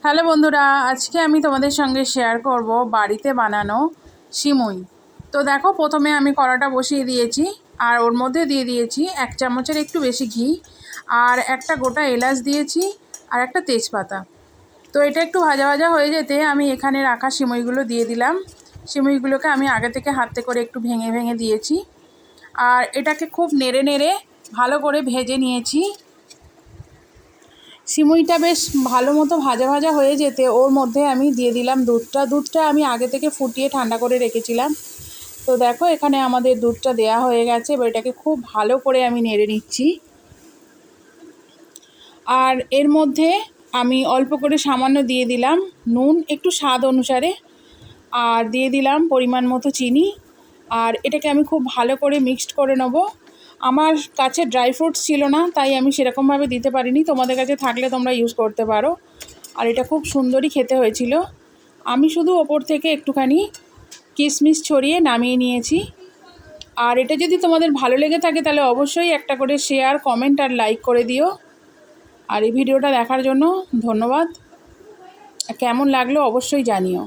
Hello বন্ধুরা, আজকে আমি তোমাদের সঙ্গে শেয়ার করব বাড়িতে বানানো সিমুই। তো দেখো, প্রথমে আমি কড়াটা বসিয়ে দিয়েছি আর ওর মধ্যে দিয়ে দিয়েছি 1 চামচের একটু বেশি ঘি আর একটা গোটা এলাচ দিয়েছি আর একটা তেজপাতা। তো এটা একটু ভাজা ভাজা হয়ে যেতে আমি এখানে রাখা সিমুইগুলো দিয়ে দিলাম। সিমুইগুলোকে আমি আগে থেকে হাতে করে একটু ভেঙে ভেঙে দিয়েছি আর এটাকে খুব নেড়ে নেড়ে ভালো করে ভেজে নিয়েছি। সিমুইটা বেশ ভালো মতো ভাজা ভাজা হয়ে যেতে ওর মধ্যে আমি দিয়ে দিলাম দুধটা আমি আগে থেকে ফুটিয়ে ঠান্ডা করে রেখেছিলাম। তো দেখো, এখানে আমাদের দুধটা দেয়া হয়ে গেছে। এবার এটাকে খুব ভালো করে আমি নেড়ে নিচ্ছি। আর এর মধ্যে আমি অল্প করে সামান্য দিয়ে দিলাম নুন, একটু স্বাদ অনুসারে, আর দিয়ে দিলাম পরিমাণ মতো চিনি। আর এটাকে আমি খুব ভালো করে মিক্সড করে নেব। আমার কাছে ড্রাই ফ্রুটস ছিল না, তাই আমি সেরকমভাবে দিতে পারিনি। তোমাদের কাছে থাকলে তোমরা ইউজ করতে পারো। আর এটা খুব সুন্দরই খেতে হয়েছিল। আমি শুধু ওপর থেকে একটুখানি কিশমিশ ছড়িয়ে নামিয়ে নিয়েছি। আর এটা যদি তোমাদের ভালো লেগে থাকে তাহলে অবশ্যই একটা করে শেয়ার, কমেন্ট আর লাইক করে দিও। আর এই ভিডিওটা দেখার জন্য ধন্যবাদ। কেমন লাগলো অবশ্যই জানিও।